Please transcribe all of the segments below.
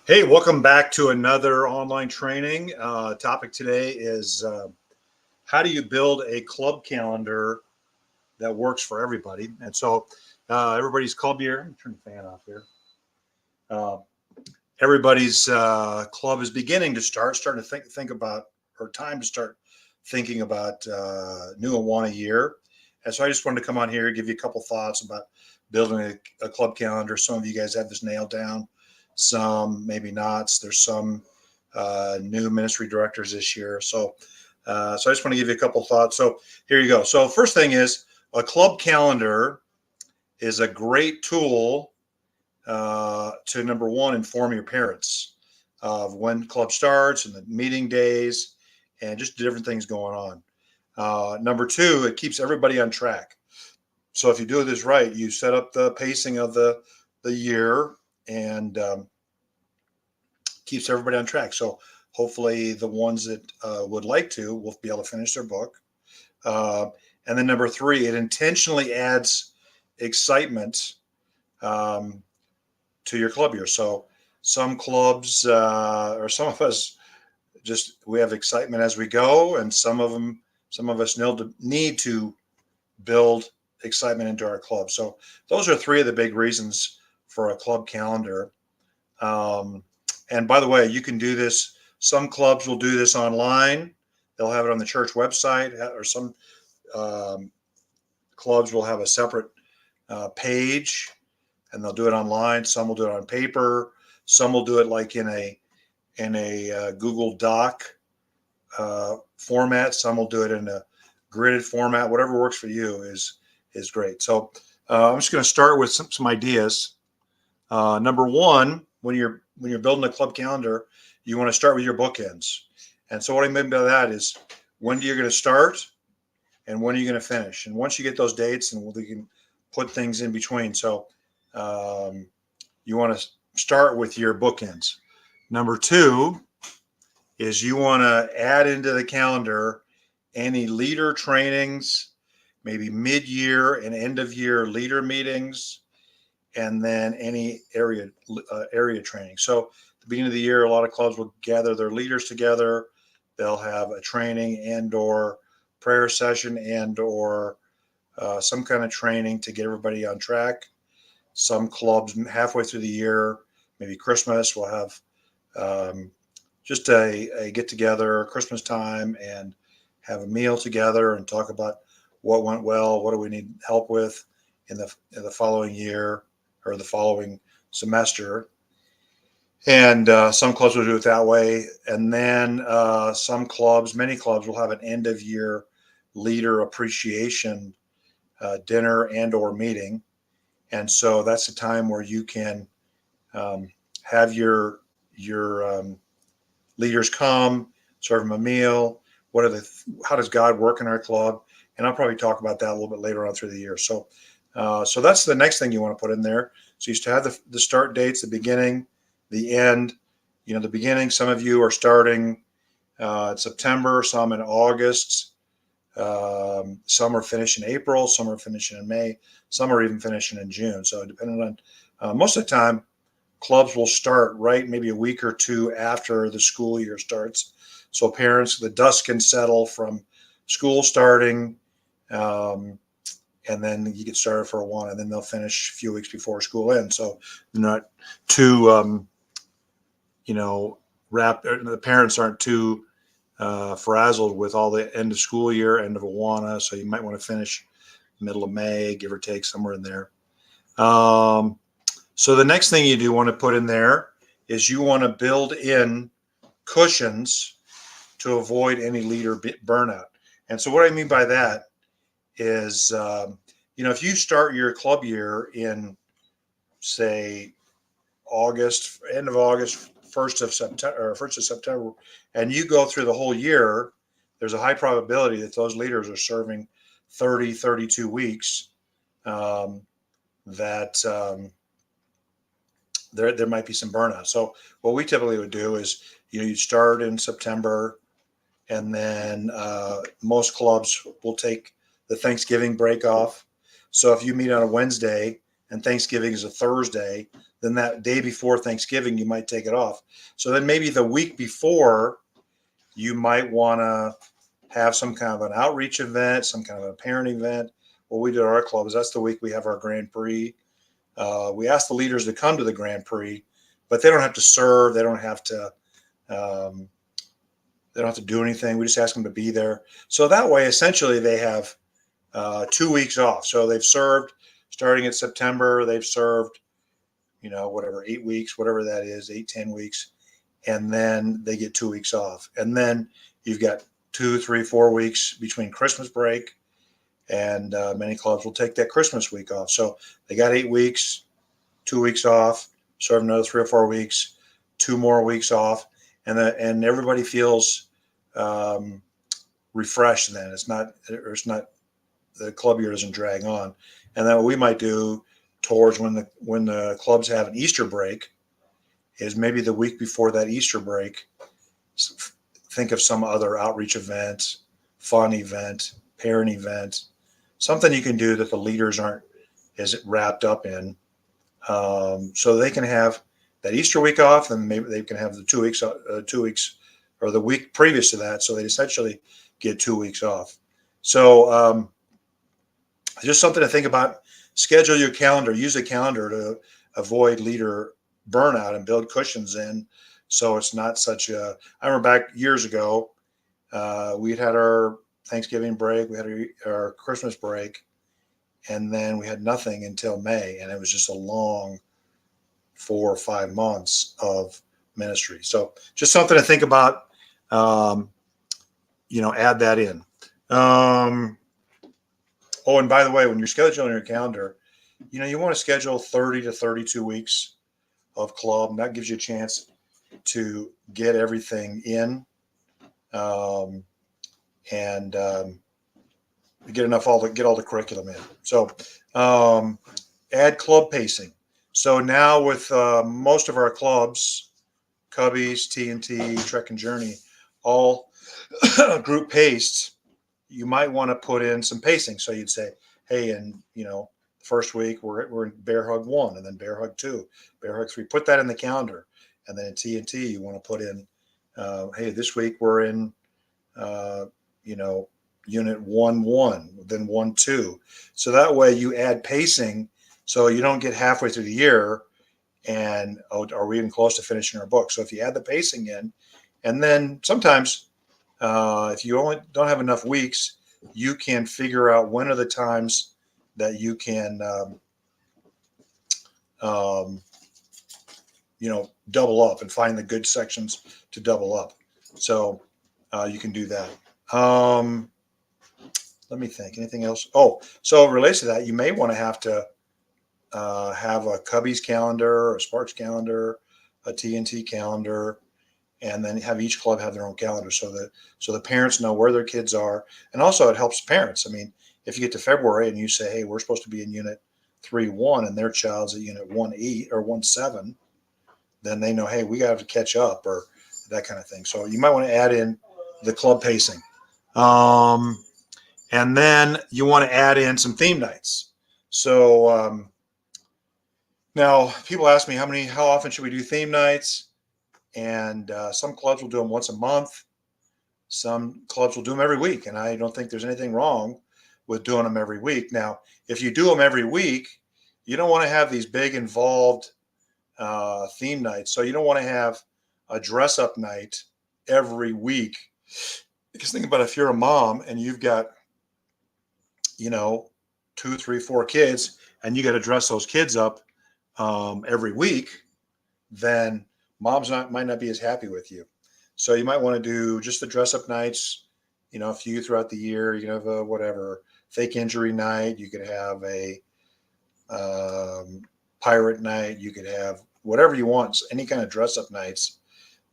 Hey, welcome back to another online training. Topic today is how do you build a club calendar that works for everybody? And so everybody's club year, let me turn the fan off here. Uh, everybody's club is beginning to starting to think about, or time to start thinking about new Awana year. And so I just wanted to come on here and give you a couple thoughts about building a club calendar. Some of you guys have this nailed down, some maybe not. There's some new ministry directors this year. So I just want to give you a couple thoughts. So here you go. So first thing is a club calendar is a great tool to, number one, inform your parents of when club starts and the meeting days and just different things going on. Number two, it keeps everybody on track. So if you do this right, you set up the pacing of the year and keeps everybody on track. So hopefully the ones that would like to will be able to finish their book. Uh, and then number three, it intentionally adds excitement um, to your club year. So some clubs or some of us just we have excitement as we go, and some of us need to build excitement into our club. So those are three of the big reasons for a club calendar. Um, and by the way, you can do this. Some clubs will do this online. They'll have it on the church website, or some um, clubs will have a separate page, and they'll do it online. Some will do it on paper. Some will do it like in a Google Doc format. Some will do it in a gridded format. Whatever works for you is great. So I'm just going to start with some ideas. Number one, when you're building a club calendar, you want to start with your bookends. And so what I mean by that is when you're going to start and when are you going to finish. And once you get those dates, and we can put things in between. So um, you want to start with your bookends. Number two is you want to add into the calendar any leader trainings, maybe mid-year and end-of-year leader meetings, and then any area training. So at the beginning of the year, a lot of clubs will gather their leaders together. They'll have a training and/or prayer session and/or some kind of training to get everybody on track. Some clubs halfway through the year, maybe Christmas, will have just a get together Christmas time and have a meal together and talk about what went well, what do we need help with in the following year or the following semester. And some clubs will do it that way. And then many clubs will have an end of year leader appreciation dinner and or meeting. And so that's a time where you can have your leaders come, serve them a meal. How does God work in our club? And I'll probably talk about that a little bit later on through the year. So that's the next thing you want to put in there. So you used to have the start dates, the beginning, the end. The beginning, some of you are starting in September, some in August. Some are finishing in April, some are finishing in May, some are even finishing in June. So depending on most of the time, clubs will start right maybe a week or two after the school year starts. So parents, the dust can settle from school starting, and then you get started for one, and then they'll finish a few weeks before school ends. So they're not too, the parents aren't too frazzled with all the end of school year, end of Awana. So you might want to finish middle of May, give or take, somewhere in there. So the next thing you do want to put in there is you want to build in cushions to avoid any leader burnout. And so what I mean by that is, if you start your club year in, say, August, end of August, 1st of September, and you go through the whole year, there's a high probability that those leaders are serving 30, 32 weeks. There might be some burnout. So what we typically would do is, you start in September, and then most clubs will take the Thanksgiving break off. So if you meet on a Wednesday and Thanksgiving is a Thursday, then that day before Thanksgiving, you might take it off. So then maybe the week before, you might want to have some kind of an outreach event, some kind of a parent event. What we do at our club is that's the week we have our Grand Prix. We ask the leaders to come to the Grand Prix, but they don't have to serve. They don't have to. They don't have to do anything. We just ask them to be there. So that way, essentially, they have 2 weeks off. So they've served starting in September. They've served, whatever, 8 weeks, whatever that is, 8, 10 weeks. And then they get 2 weeks off. And then you've got 2, 3, 4 weeks between Christmas break. And many clubs will take that Christmas week off. So they got 8 weeks, 2 weeks off, serve another 3 or 4 weeks, 2 more weeks off. And everybody feels refreshed then. It's not the club year doesn't drag on. And then what we might do towards when the clubs have an Easter break is maybe the week before that Easter break, think of some other outreach event, fun event, parent event, something you can do that the leaders aren't as wrapped up in, so they can have that Easter week off, and maybe they can have the 2 weeks, or the week previous to that. So they essentially get 2 weeks off. So just something to think about. Schedule your calendar. Use a calendar to avoid leader burnout and build cushions in. So it's not such a. I remember back years ago, we'd had our Thanksgiving break, we had our Christmas break, and then we had nothing until May, and it was just a long 4 or 5 months of ministry. So just something to think about. Add that in. Oh, and by the way, when you're scheduling your calendar, you want to schedule 30 to 32 weeks of club, and that gives you a chance to get everything in, and get all the curriculum in. So add club pacing. So now with most of our clubs, Cubbies, T&T, Trek and Journey, all group paced, you might want to put in some pacing. So you'd say, hey, and first week we're in Bear Hug 1, and then Bear Hug 2, Bear Hug 3. Put that in the calendar. And then in T&T, you want to put in, hey, this week we're in, unit 1-1, then 1-2. So that way you add pacing, so you don't get halfway through the year and, are we even close to finishing our book? So if you add the pacing in, and then sometimes if you only don't have enough weeks, you can figure out when are the times that you can, double up and find the good sections to double up. So you can do that. Let me think. Anything else? Oh, so relates to that, you may want to have a Cubbies calendar, a Sparks calendar, a T&T calendar, and then have each club have their own calendar so the parents know where their kids are. And also it helps parents. I mean, if you get to February and you say, hey, we're supposed to be in unit 3-1 and their child's at unit 1-8 or 1-7, then they know, hey, we got to catch up, or that kind of thing. So you might want to add in the club pacing. And then you want to add in some theme nights. So now people ask me how often should we do theme nights? And some clubs will do them once a month. Some clubs will do them every week. And I don't think there's anything wrong with doing them every week. Now, if you do them every week, you don't want to have these big involved theme nights. So you don't want to have a dress up night every week. Because think about if you're a mom and you've got, 2, 3, 4 kids, and you got to dress those kids up every week, then moms might not be as happy with you. So you might want to do just the dress up nights, a few throughout the year. You can have a fake injury night. You could have a pirate night. You could have whatever you want, any kind of dress up nights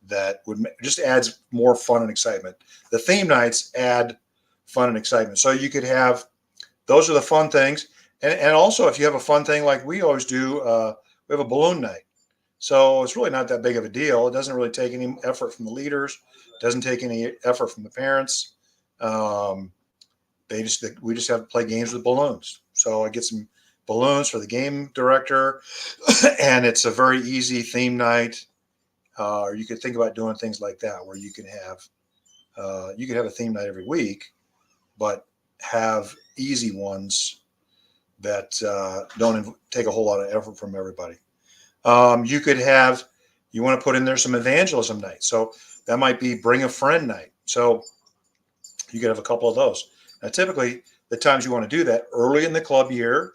that would just adds more fun and excitement. The theme nights add fun and excitement. So you could have, those are the fun things. And also if you have a fun thing, like we always do, we have a balloon night. So it's really not that big of a deal. It doesn't really take any effort from the leaders. It doesn't take any effort from the parents. We just have to play games with balloons. So I get some balloons for the game director, and it's a very easy theme night. Or you could think about doing things like that, where you could have a theme night every week, but have easy ones that don't take a whole lot of effort from everybody. You could have, you want to put in there some evangelism night. So that might be bring a friend night. So you could have a couple of those. Now, typically, the times you want to do that early in the club year.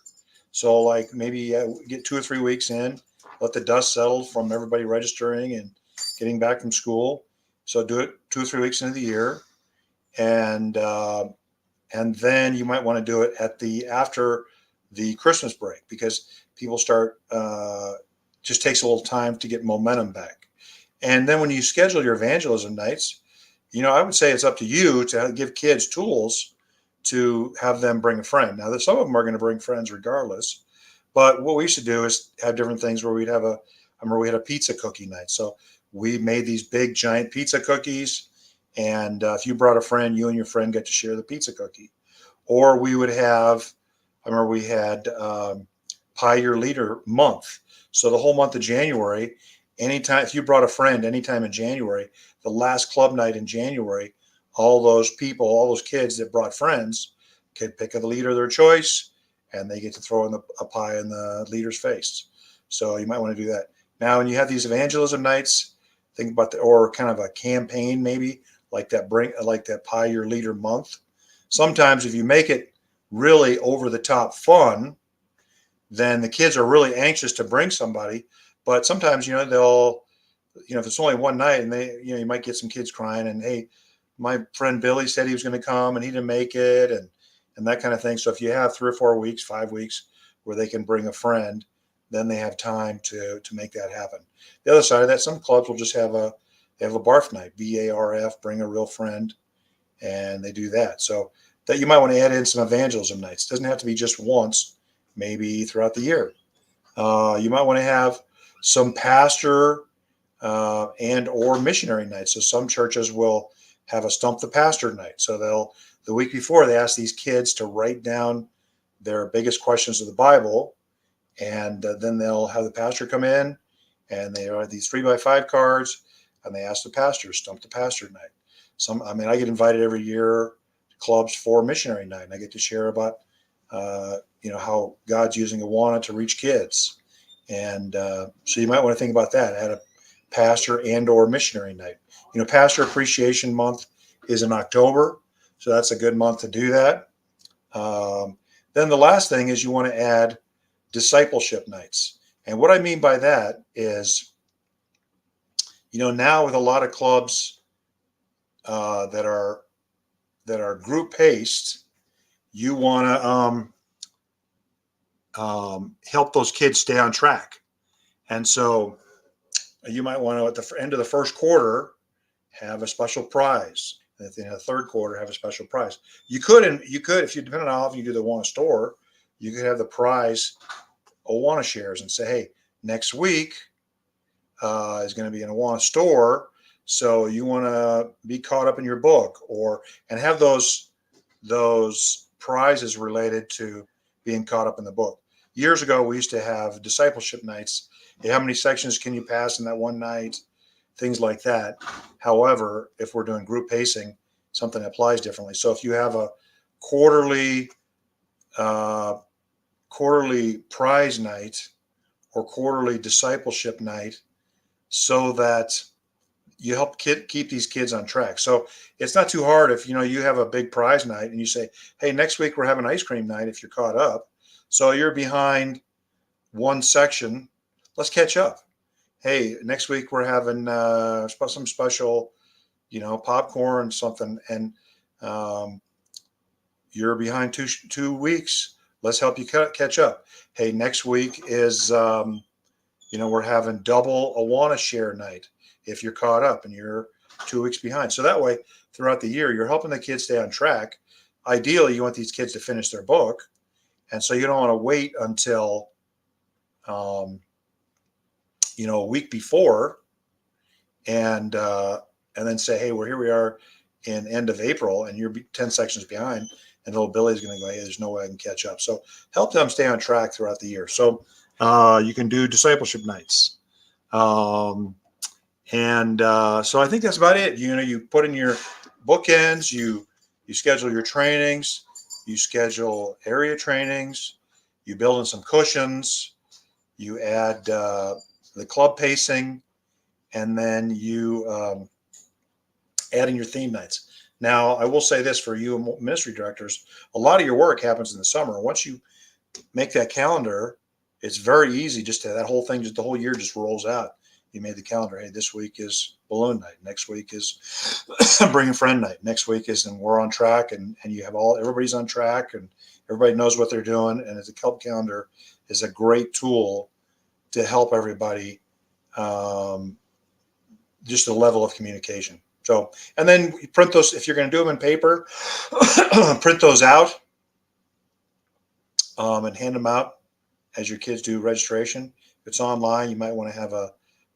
So, like maybe get 2 or 3 weeks in, let the dust settle from everybody registering and getting back from school. So do it 2 or 3 weeks into the year, and then you might want to do it after the Christmas break, because people start just takes a little time to get momentum back. And then when you schedule your evangelism nights, I would say it's up to you to give kids tools to have them bring a friend. Now, some of them are going to bring friends regardless, but what we used to do is have different things where I remember we had a pizza cookie night. So we made these big giant pizza cookies, and if you brought a friend, you and your friend get to share the pizza cookie. Or we would have, I remember we had Pie Your Leader month. So the whole month of January, anytime, if you brought a friend anytime in January, the last club night in January, all those kids that brought friends could pick a leader of their choice, and they get to throw in a pie in the leader's face. So you might want to do that. Now, when you have these evangelism nights, think about or kind of a campaign, maybe like that Pie Your Leader month. Sometimes if you make it really over the top fun, then the kids are really anxious to bring somebody. But sometimes, they'll, if it's only one night, and you might get some kids crying, and hey, my friend Billy said he was going to come and he didn't make it, and that kind of thing. So if you have 3 or 4 weeks, 5 weeks where they can bring a friend, then they have time to make that happen. The other side of that, some clubs will just have a barf night, BARF, bring a real friend, and they do that. So that you might want to add in some evangelism nights. It doesn't have to be just once, maybe throughout the year. You might want to have some pastor and or missionary nights. So some churches will have a Stump the Pastor night. So the week before, they ask these kids to write down their biggest questions of the Bible, and then they'll have the pastor come in, and they have these 3x5 cards, and they ask the pastor, Stump the Pastor night. I get invited every year to clubs for missionary night, and I get to share about how God's using Awana to reach kids. And so you might want to think about that. Add a pastor and or missionary night. Pastor Appreciation Month is in October, so that's a good month to do that. Then the last thing is you want to add discipleship nights. And what I mean by that is, now with a lot of clubs that are group paced, you want to help those kids stay on track. And so you might want to, at the end of the first quarter, have a special prize. And at the end of the third quarter, have a special prize. You could, if you, depending on how often you do the Awana store, you could have the prize Awana shares and say, hey, next week is going to be an Awana store. So you want to be caught up in your book, and have those prizes related to being caught up in the book. Years ago, we used to have discipleship nights. Hey, how many sections can you pass in that one night? Things like that. However, if we're doing group pacing, something applies differently. So if you have a quarterly prize night or quarterly discipleship night, so that you help keep these kids on track. So it's not too hard if you have a big prize night and you say, hey, next week we're having ice cream night if you're caught up. So you're behind one section. Let's catch up. Hey, next week we're having some special, popcorn, something, and you're behind 2 weeks. Let's help you catch up. Hey, next week is, we're having double Awana share night if you're caught up and you're 2 weeks behind. So that way, throughout the year, you're helping the kids stay on track. Ideally, you want these kids to finish their book. And so you don't want to wait until, a week before and then say, hey, here we are in end of April and you're 10 sections behind. and little Billy's going to go, hey, there's no way I can catch up. So help them stay on track throughout the year. So you can do discipleship nights. So I think that's about it. You put in your bookends, you schedule your trainings, you schedule area trainings, you build in some cushions, you add the club pacing, and then you add in your theme nights. Now, I will say this for you ministry directors, a lot of your work happens in the summer. Once you make that calendar, it's very easy. That whole thing, just the whole year just rolls out. You made the calendar. Hey, this week is balloon night. Next week is bring a friend night. Next week is, and we're on track, and you have everybody's on track, and everybody knows what they're doing. And the club calendar is a great tool to help everybody, just the level of communication. So, and then you print those, if you're going to do them in paper, print those out and hand them out as your kids do registration. If it's online, you might want to have a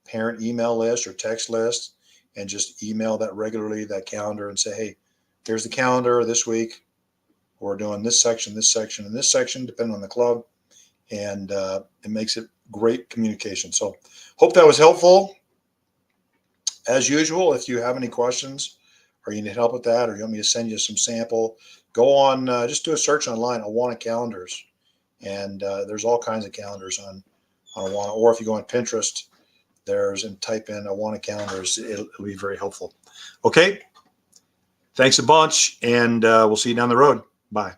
parent email list or text list and just email that regularly, that calendar, and say, hey, here's the calendar this week. We're doing this section, and this section, depending on the club. And it makes it great communication. So hope that was helpful. As usual, if you have any questions or you need help with that, or you want me to send you some sample, go on, just do a search online, Awana calendars. And there's all kinds of calendars on Awana. Or if you go on Pinterest, and type in Awana calendars, it'll be very helpful. Okay. Thanks a bunch, and we'll see you down the road. Bye.